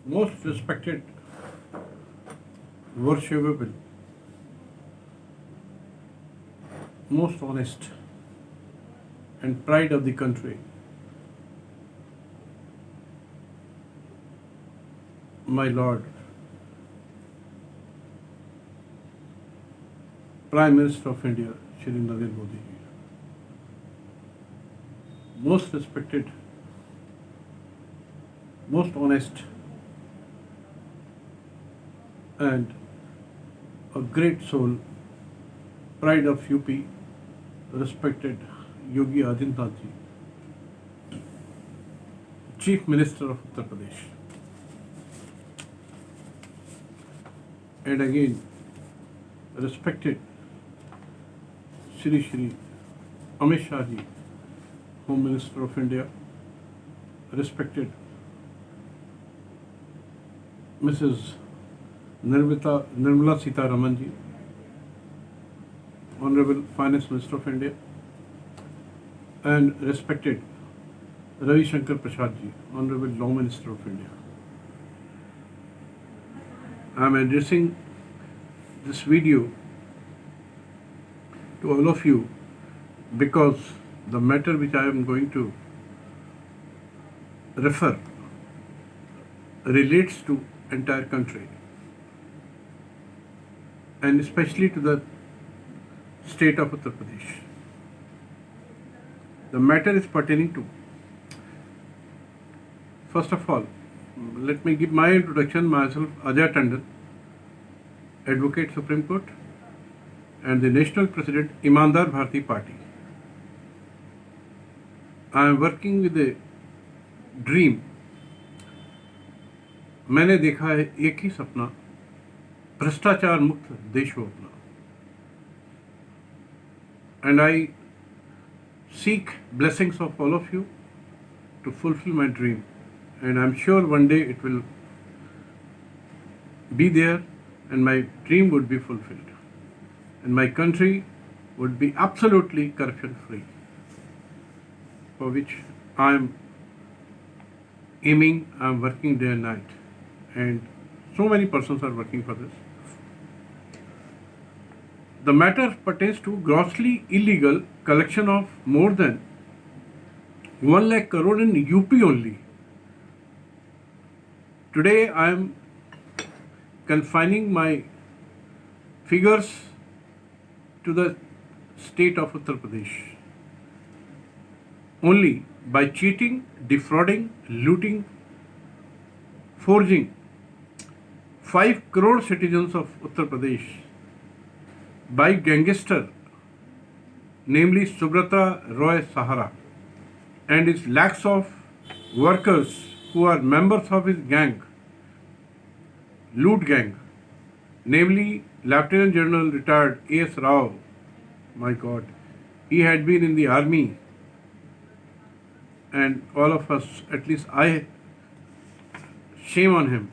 Most respected, worshipable, most honest, and pride of the country, my Lord, Prime Minister of India, Shri Narendra Modi ji. Most respected, most honest, and a great soul, pride of UP, respected Yogi Adityanath ji, Chief Minister of Uttar Pradesh. And again, respected Shri Amit Shah ji, Home Minister of India, respected Mrs. Nirmala Sitharaman ji, Honorable Finance Minister of India, and respected Ravi Shankar Prasad ji, Honorable Law Minister of India. I am addressing this video to all of you because the matter which I am going to refer relates to entire country and especially to the state of Uttar Pradesh. The matter is pertaining to, first of all, let me give my introduction. Myself, Ajay Tandon, Advocate Supreme Court and the National President, Imandar Bharati Party. I am working with a dream. मैंने देखा है एक ही सपना, भ्रष्टाचार मुक्त देश हो अपना. And I seek blessings of all of you to fulfill my dream. And I'm sure one day it will be there and my dream would be fulfilled. And my country would be absolutely corruption free, for which I'm aiming, I'm working day and night. And so many persons are working for this. The matter pertains to grossly illegal collection of more than 1 lakh crore in UP only. Today I am confining my figures to the state of Uttar Pradesh. Only by cheating, defrauding, looting, forging 5 crore citizens of Uttar Pradesh by gangster, namely Subrata Roy Sahara, and his lakhs of workers who are members of his gang, loot gang, namely Lieutenant General retired A.S. Rao. My God, he had been in the army, and all of us, at least I, shame on him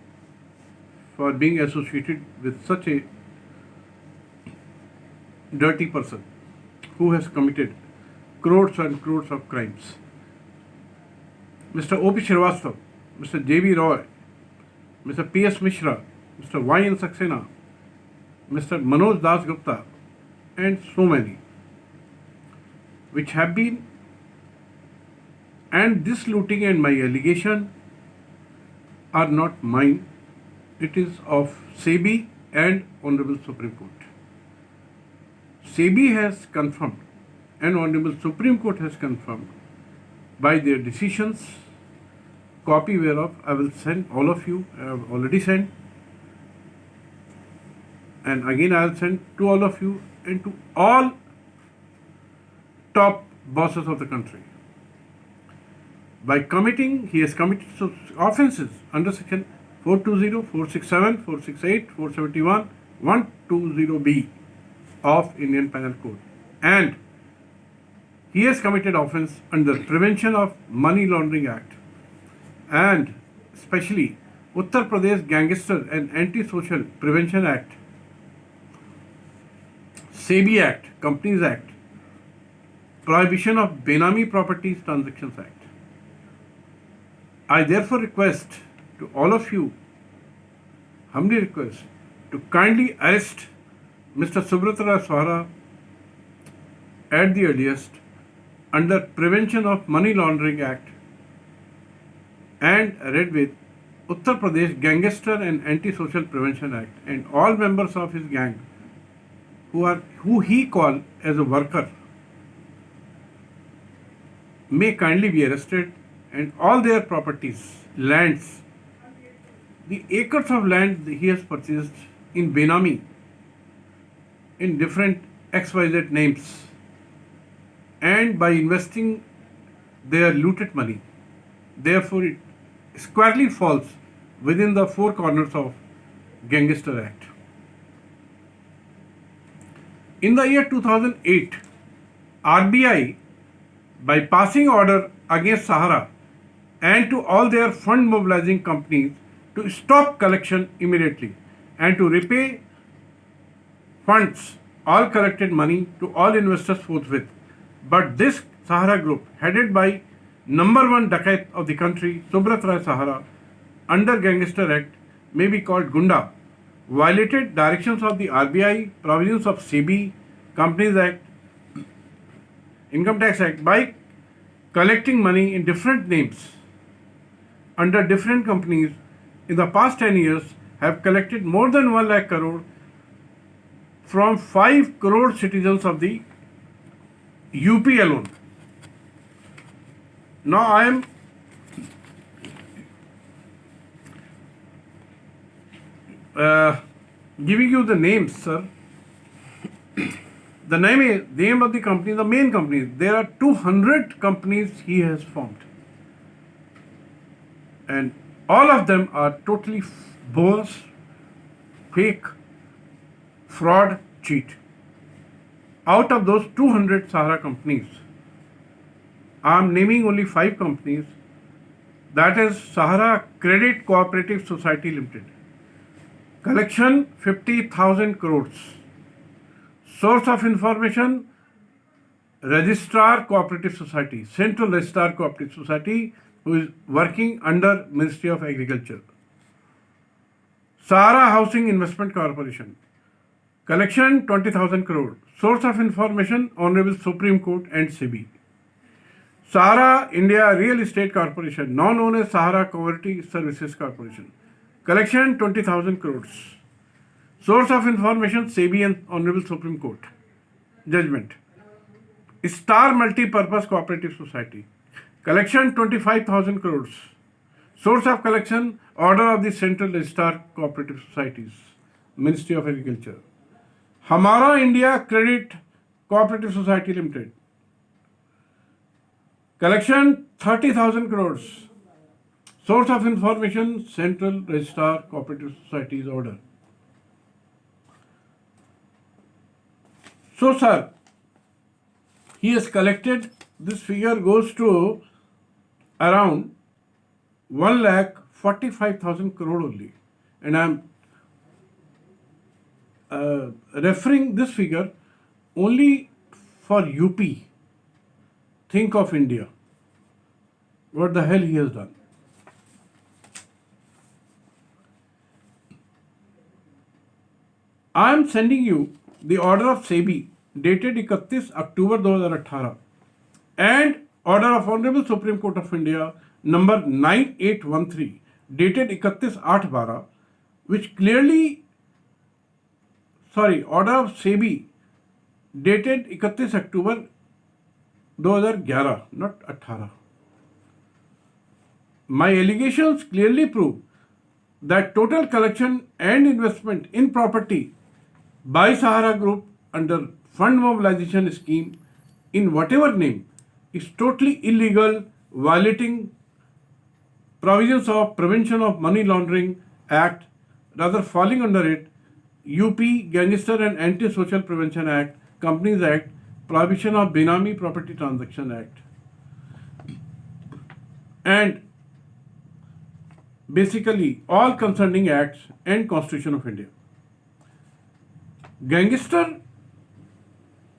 for being associated with such a dirty person who has committed crores and crores of crimes. Mr. O.P. Srivastava, Mr. J.B. Roy, Mr. P.S. Mishra, Mr. Y.N. Saxena, Mr. Manoj Das Gupta, and so many, which have been, and this looting and my allegation are not mine, it is of SEBI and Honorable Supreme Court. SEBI has confirmed and Honorable Supreme Court has confirmed by their decisions, copy whereof I will send all of you. I have already sent, and again I will send to all of you and to all top bosses of the country. By committing, he has committed offences under section 420, 467, 468, 471, 120B of Indian Penal Code, and he has committed offence under Prevention of Money Laundering Act and especially Uttar Pradesh Gangster and Anti-Social Prevention Act, SEBI Act, Companies Act, Prohibition of Benami Properties Transactions Act. I therefore request to all of you, humbly request to kindly arrest Mr. Subrat Ray Sahara at the earliest under Prevention of Money Laundering Act and read with Uttar Pradesh Gangster and Anti-Social Prevention Act, and all members of his gang who he called as a worker may kindly be arrested, and all their properties, lands, the acres of land he has purchased in Benami in different XYZ names and by investing their looted money. Therefore, it squarely falls within the four corners of Gangster Act. In the year 2008, RBI, by passing order against Sahara and to all their fund mobilizing companies to stop collection immediately and to repay funds, all collected money to all investors forthwith. But this Sahara group, headed by number one dacoit of the country, Subrat Ray Sahara, under Gangster Act, may be called Gunda, violated directions of the RBI, provisions of SEBI, Companies Act, Income Tax Act by collecting money in different names under different companies. In the past 10 years, have collected more than 1 lakh crore from 5 crore citizens of the UP alone. Now I am giving you the names, sir. The name of the company, the main companies. There are 200 companies he has formed, and all of them are totally bogus, fake, fraud, cheat. Out of those 200 Sahara companies, I am naming only 5 companies. That is Sahara Credit Cooperative Society Limited. Collection 50,000 crores. Source of information, Registrar Cooperative Society, Central Registrar Cooperative Society, who is working under Ministry of Agriculture. Sahara Housing Investment Corporation. Collection 20,000 crore. Source of information, Honorable Supreme Court and SEBI. Sahara India Real Estate Corporation, now known as Sahara Community Services Corporation. Collection 20,000 crores. Source of information, SEBI and Honorable Supreme Court. Judgment. Star Multi-Purpose Cooperative Society. Collection 25,000 crores. Source of collection, Order of the Central Registrar Cooperative Societies, Ministry of Agriculture. Hamara India Credit Cooperative Society Limited. Collection 30,000 crores. Source of information, Central Registrar Cooperative Societies Order. So, sir, he has collected, this figure goes to around 1,45,000 crore only. And I am referring this figure only for UP. Think of India. What the hell he has done. I am sending you the order of SEBI dated 31 October 2018 and order of Honorable Supreme Court of India number 9813 dated 31/8/12, which clearly, order of SEBI dated 31 October 2011, not 18. My allegations clearly prove that total collection and investment in property by Sahara Group under fund mobilization scheme in whatever name is totally illegal, violating provisions of Prevention of Money Laundering Act, rather falling under it, UP Gangster and Anti-Social Prevention Act, Companies Act, Prohibition of Benami Property Transaction Act, and basically all concerning acts and Constitution of India. Gangster,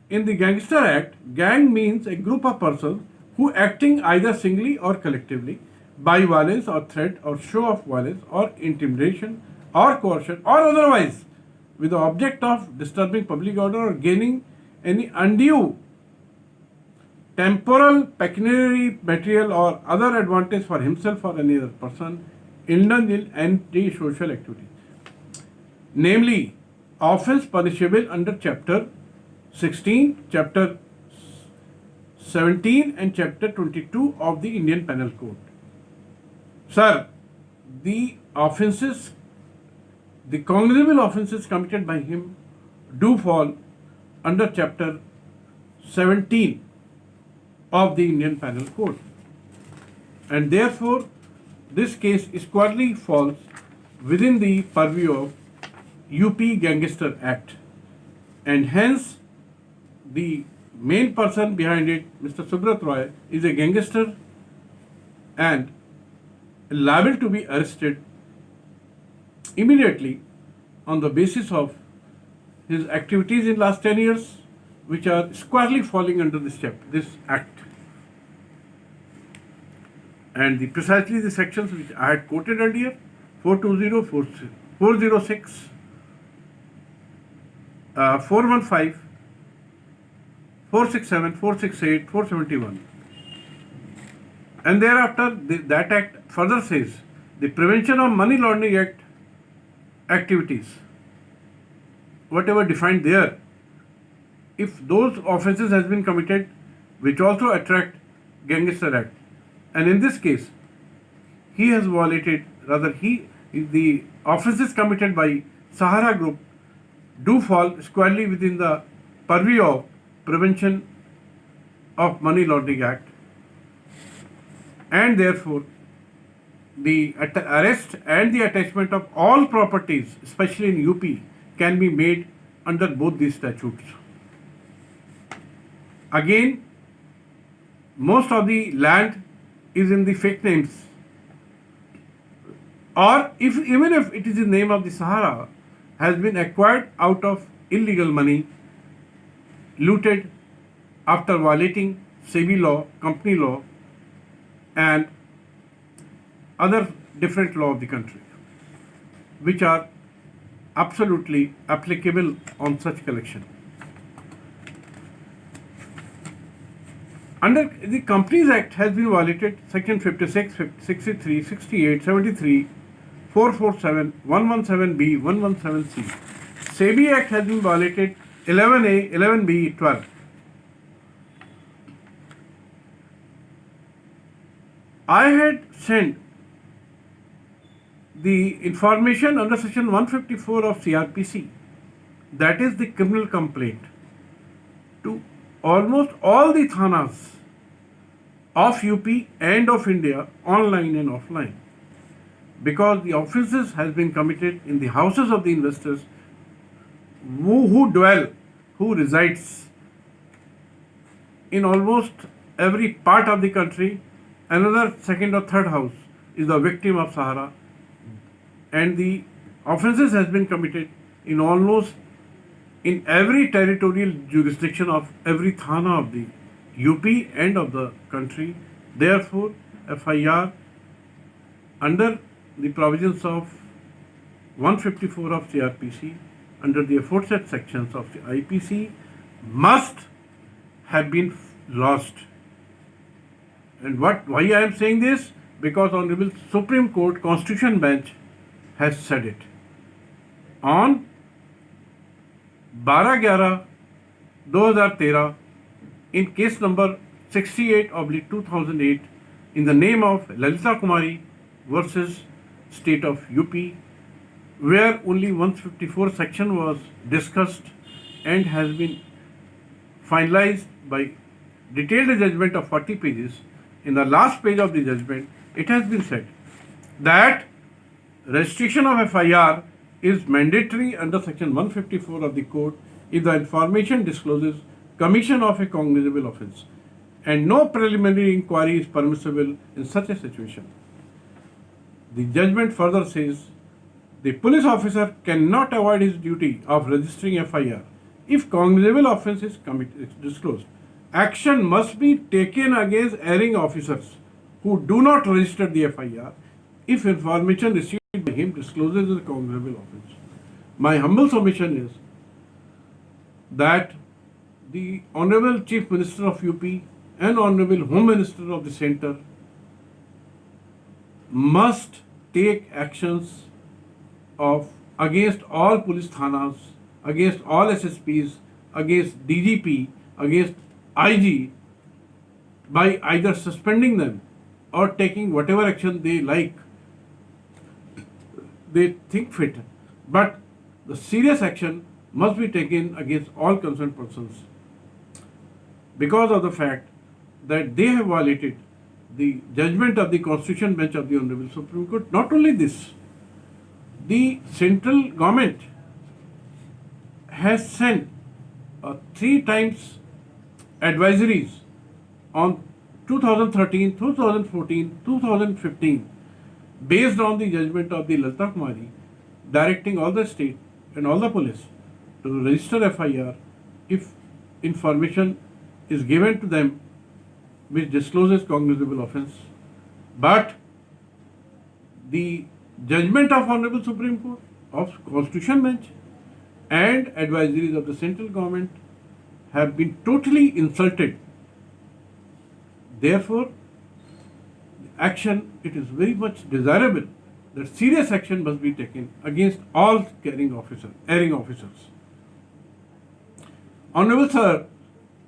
in the Gangster Act, gang means a group of persons who acting either singly or collectively by violence or threat or show of violence or intimidation or coercion or otherwise with the object of disturbing public order or gaining any undue temporal, pecuniary, material or other advantage for himself or any other person, indulge in anti-social activity. Namely, offence punishable under Chapter 16, Chapter 17 and Chapter 22 of the Indian Penal Code. Sir, the offences, the cognizable offences committed by him do fall under Chapter 17 of the Indian Penal Code. And therefore, this case squarely falls within the purview of UP Gangster Act. And hence, the main person behind it, Mr. Subrat Roy, is a gangster and liable to be arrested immediately on the basis of his activities in last 10 years, which are squarely falling under this act. And precisely the sections which I had quoted earlier, 420, 406, 415, 467, 468, 471. And thereafter, that act further says, the Prevention of Money Laundering Act activities, whatever defined there, if those offences has been committed which also attract Gangster Act, and in this case, he has violated, the offences committed by Sahara Group do fall squarely within the purview of Prevention of Money Laundering Act, and therefore the arrest and the attachment of all properties, especially in UP, can be made under both these statutes. Again, most of the land is in the fake names, or even if it is in the name of the Sahara, has been acquired out of illegal money looted after violating SEBI law, company law, and other different law of the country, which are absolutely applicable on such collection. Under the Companies Act has been violated Section 56, 63, 68, 73, 447, 117B, 117C. SEBI Act has been violated 11A, 11B, 12. I had sent the information under Section 154 of CRPC, that is the criminal complaint, to almost all the thanas of UP and of India, online and offline, because the offences has been committed in the houses of the investors who resides in almost every part of the country. Another second or third house is the victim of Sahara, and the offences has been committed in almost in every territorial jurisdiction of every thana of the UP and of the country. Therefore, FIR under the provisions of 154 of CRPC, under the aforesaid sections of the IPC, must have been lost. And why I am saying this? Because Honorable Supreme Court Constitution Bench has said it. On 12/11/2013, in case number 68/2008, in the name of Lalita Kumari versus State of UP, where only 154 section was discussed and has been finalized by detailed judgment of 40 pages. In the last page of the judgment, it has been said that registration of FIR is mandatory under Section 154 of the Code if the information discloses commission of a cognizable offence, and no preliminary inquiry is permissible in such a situation. The judgment further says the police officer cannot avoid his duty of registering FIR if cognizable offence is disclosed. Action must be taken against erring officers who do not register the FIR if information received by him discloses the cognizable offence. My humble submission is that the Honorable Chief Minister of UP and Honorable Home Minister of the Centre must take actions of against all police thanas, against all SSPs, against DGP, against IG by either suspending them or taking whatever action they like, they think fit. But the serious action must be taken against all concerned persons because of the fact that they have violated the judgment of the Constitution Bench of the Honorable Supreme Court. Not only this, the central government has sent 3 times advisories on 2013, 2014, 2015 based on the judgment of the Lalita Kumari, directing all the state and all the police to register FIR if information is given to them which discloses cognizable offence. But the judgment of Honorable Supreme Court, of Constitution Bench and advisories of the central government have been totally insulted. Therefore, action, it is very much desirable that serious action must be taken against all erring officers. Honorable Sir,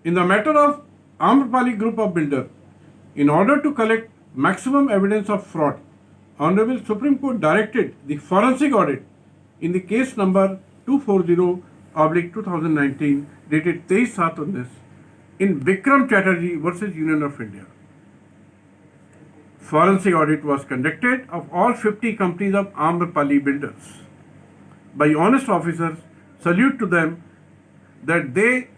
in the matter of Amrapali Group of Builder, in order to collect maximum evidence of fraud, Honorable Supreme Court directed the forensic audit in the case number 240/2019 dated 23/7 in Vikram Chatterjee versus Union of India. Forensic audit was conducted of all 50 companies of Amrapali Builders by honest officers. Salute to them that they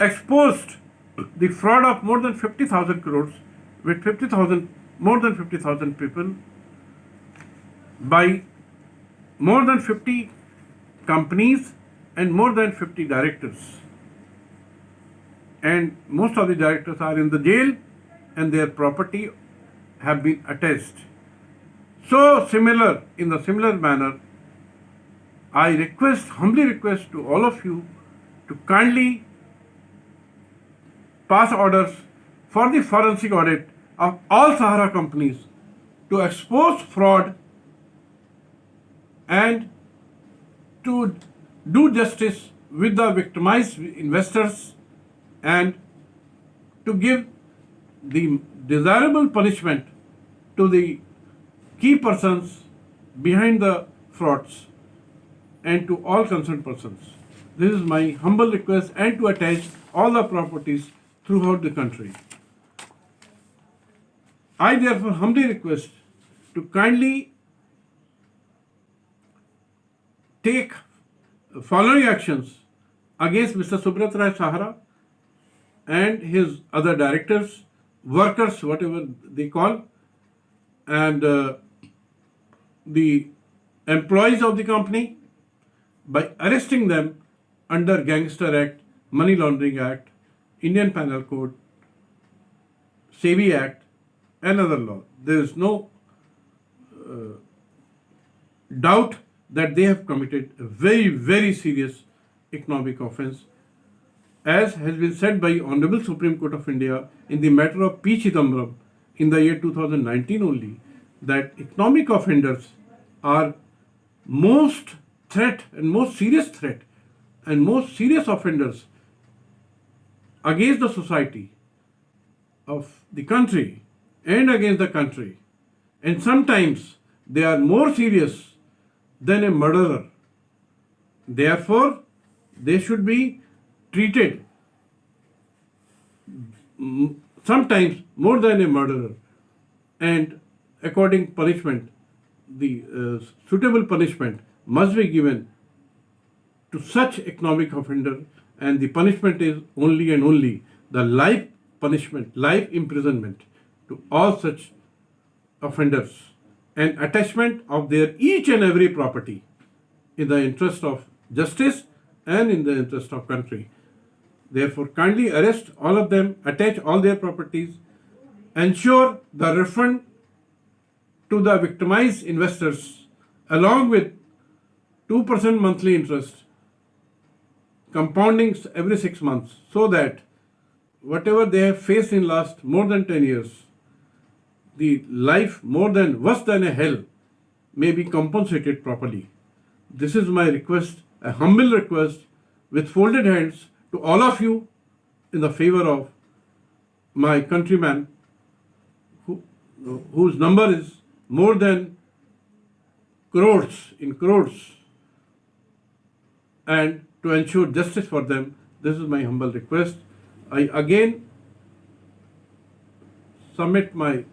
exposed the fraud of more than 50,000 crores with more than 50,000 people by more than 50 companies and more than 50 directors. And most of the directors are in the jail and their property have been attached. So in the similar manner, I humbly request to all of you to kindly pass orders for the forensic audit of all Sahara companies to expose fraud and to do justice with the victimized investors and to give the desirable punishment to the key persons behind the frauds and to all concerned persons. This is my humble request, and to attach all the properties throughout the country. I therefore humbly request to kindly take following actions against Mr. Subrat Rai Sahara and his other directors, workers, whatever they call, and the employees of the company by arresting them under Gangster Act, Money Laundering Act, Indian Penal Code, SEBI Act, and other law. There is no doubt that they have committed a very, very serious economic offence, as has been said by Honorable Supreme Court of India in the matter of P. Chidambaram in the year 2019 only, that economic offenders are most serious offenders against the society of the country and against the country. And sometimes they are more serious than a murderer. Therefore, they should be treated sometimes more than a murderer, and according punishment, the suitable punishment must be given to such economic offender, and the punishment is only and only the life punishment, life imprisonment to all such offenders, and attachment of their each and every property in the interest of justice and in the interest of country. Therefore, kindly arrest all of them, attach all their properties, ensure the refund to the victimized investors along with 2% monthly interest compounding every 6 months, so that whatever they have faced in last more than 10 years, the life more than worse than a hell, may be compensated properly. This is my request, a humble request with folded hands to all of you in the favor of my countrymen whose number is more than crores, and to ensure justice for them. This is my humble request. I again submit my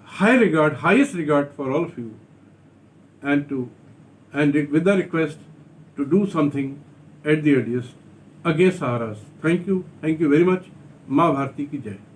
highest regard for all of you, and with the request to do something at the earliest against Saharas. Thank you very much. माँ भारती की जय.